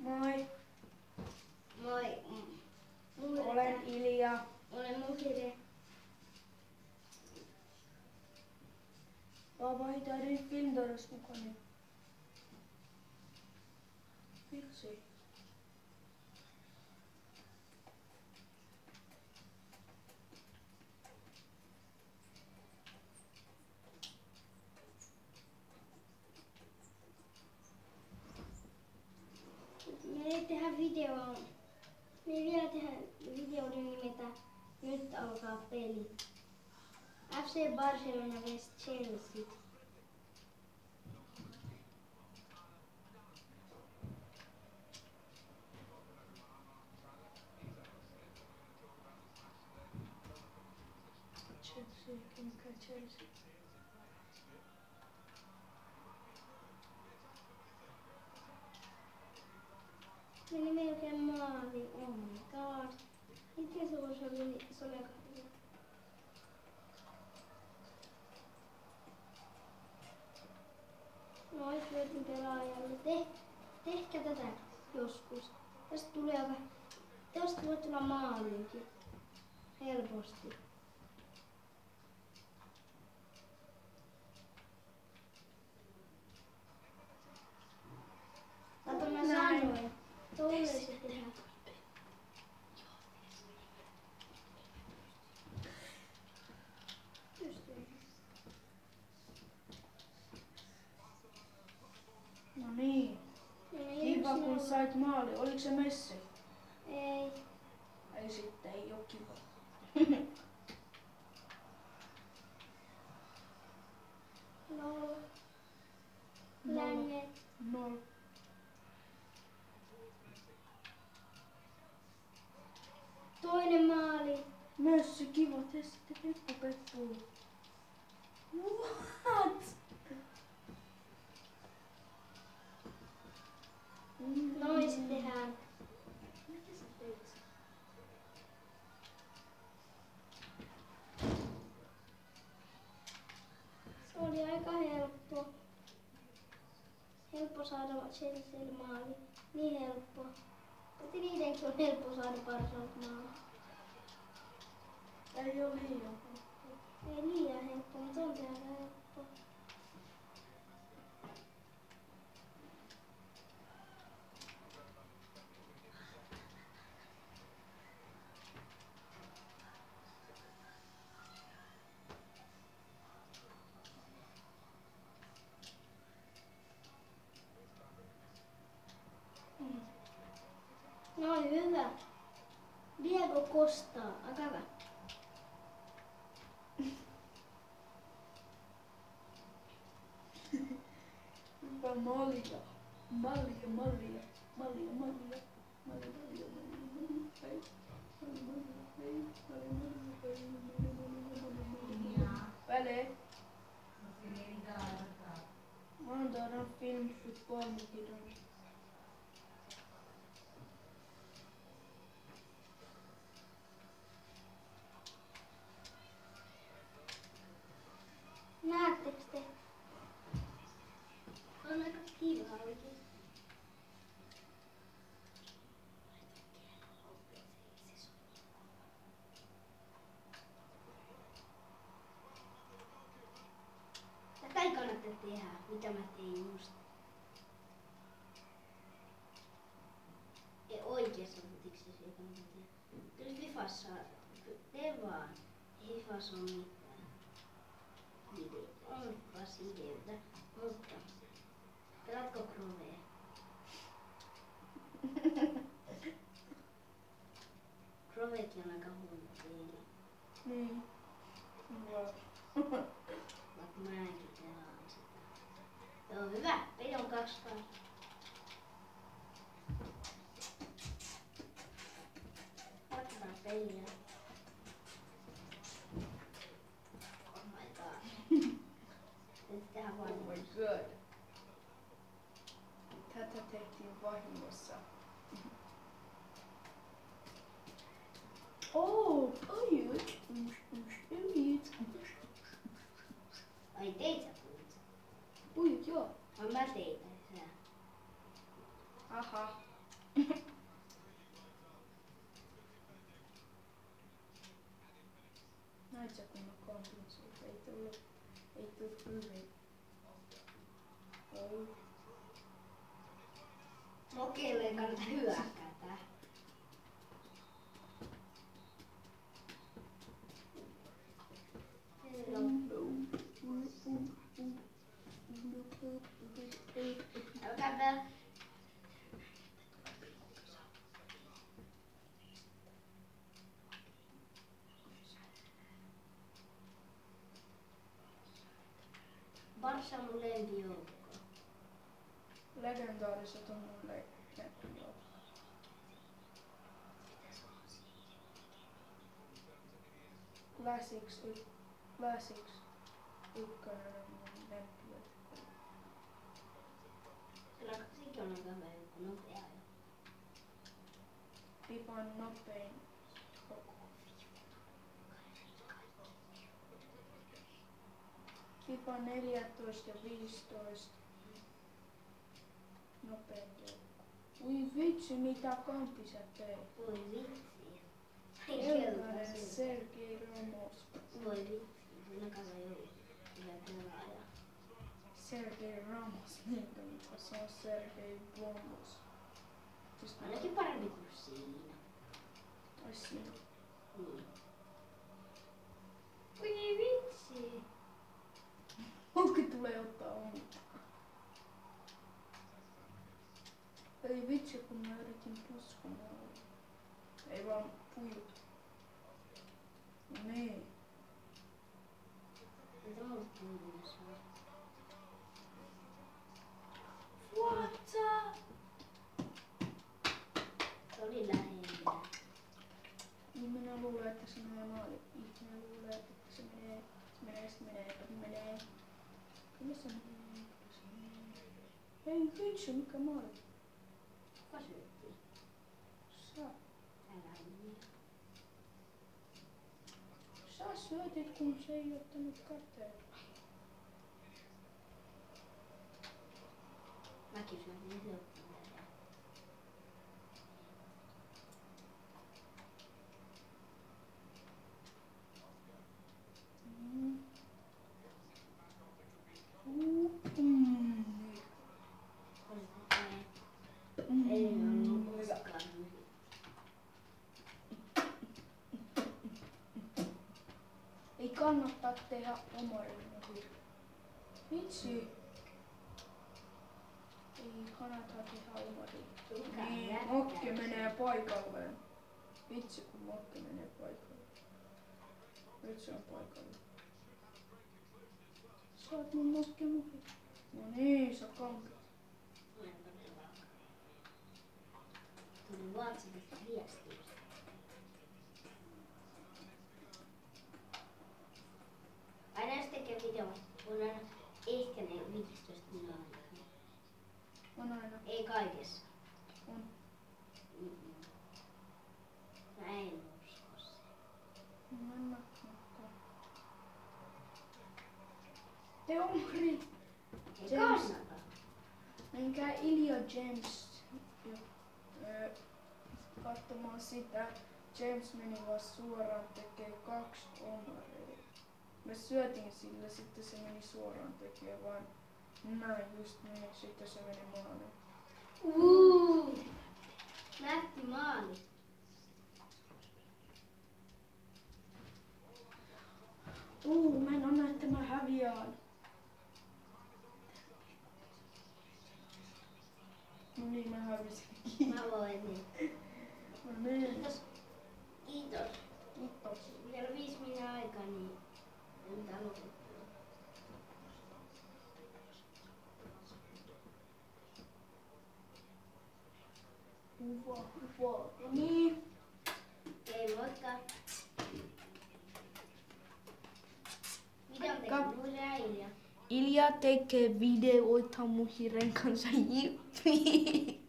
Moi. Moi. Olen Ilja. Olen Mukide. Pappa hittar din film då du mukana. Miksi? Me ei tehdä videoa. Me ei vielä tehdä videoa nimeltä Nyt alkaa peli. FC Barcelona vs Chelsea. Chelsea, mikä Chelsea? Meni melkein maali. Oh my god. Miten se voisi olla solekahvia? No nyt löytin pelaajalle. Tehkää tätä joskus. Tästä tulee aika... Tästä voi tulla maaliinkin. Helposti. Kato mä sanoin. Tolleen se tehdään. No niin. Kiva kun sait maali. Oliko se Messi? Ei. Ei sitten, ei oo kiva. No. Länget. No. Toinen maali. Messi, kiva. Tee sitten peppu. What? Noin se tehdään. Mitä sä teit? Se oli aika helppo. Helppo saada Chelsealle maali. Niin helppo. Mutta niidenkin on helppo saada Barcelonalta maali. Ei oo liian. Ei liian helppo, mutta on se aika helppo. No hyvä. Diego Costa, aika hyvä. Hyvä malja. Malja. Väle. Maanantaina film fotboll Mukidon. Näettekö te? On aika kiva oikein. Tätä ei kannata tehdä, mitä mä tein just. Ei oikeassa futiksessa ei kannata tehdä. Kyllä Fifassa, tee vaan. Ei Fifassa oo mitään. On Fifassa ideoita, mutta pelatko Krovea? Krovekin on aika huono peli. Niin. Vaikka mäkin pelaan sitä. Joo, hyvä. Peli on 2-2. Jatketaan peliä. Oh my god. Nyt tehdään Oh my vahingossa. god. Tätä tehtiin vahingossa. Oh, ojut. Ai teit sä puhut? Puhut joo. Ai mä tein sä. Aha. tuu hyvin. Ei. Mokeille ei kannata hyökätä. Älkää Barsa on mun lempijoukko. Legendaariset on mun lempijoukko. Classics ykkönen on mun lempijoukko. Kyllä sekin on aika hyvä joukko, nopea jo. Fifan nopein koko. FIFA 14 ja 15. Nopein joukko. Ui vitsi, mitä Kampi sä teit? Voi vitsi. Keltainen Sergei Ramos. Voi vitsi, siinä kato jo hyvä pelaaja. Sergei Ramos, niinkä, mutta se on Sergei Ramos. Siis Ainakin parempi kuin siinä. ai siinä. Niin. Voi vitsi. Onko tulee ottaa omta? Ei vitsi, kun mä yritin puskumaan. Ei vaan pujut. No niin. Mitä mulla puhunnassa on? What the? Se oli lähellä. Niin minä luulen, että se menee maali. Minä luulen, että se menee. Kyllä se menee. Ei vitsi, mikä maali? Kuka syötti? Sä. Älä niin. Sä syötit, kun se ei ottanut käteen. Mäkin syötin syöttiä. Ei ollut koskaan hyvin. Ei kannata tehdä omarilla. Vitsi. Ei kannata tehdä omarilla. Niin, Mokke menee paikalleen. Vitsi, kun Mokke menee paikalle. Nyt se on paikalle. Saat mun Mokke muhi. No niin, sä kankit. Tuli WhatsAppista viestiä. Aina jos tekee videoa, on aina ehkä ne 15 minuuttia. On aina. Ei kaikessa. On. Mä en usko se. No en mä usko. Te omari. Ei James. kannata. Menkää Ilja James katsomaan sitä. James meni vaan suoraan tekee 2 omareita. Mä syötin sille, sitten se meni suoraan tekee vaan näin just niin, sitten se meni maaliin. Nätti maali. Mä en anna, että mä häviään. No niin, mä hävisinkin. Mä voin. No niin. Kiitos. Kiitos. Kiitos. Vielä 5 minuuttia aikaa, niin en tää lopettaa. Uva. No niin. Ei moikka. Videon tekee mun Ilja. Ilja tekee videoita mun hiren kanssa. Jippi.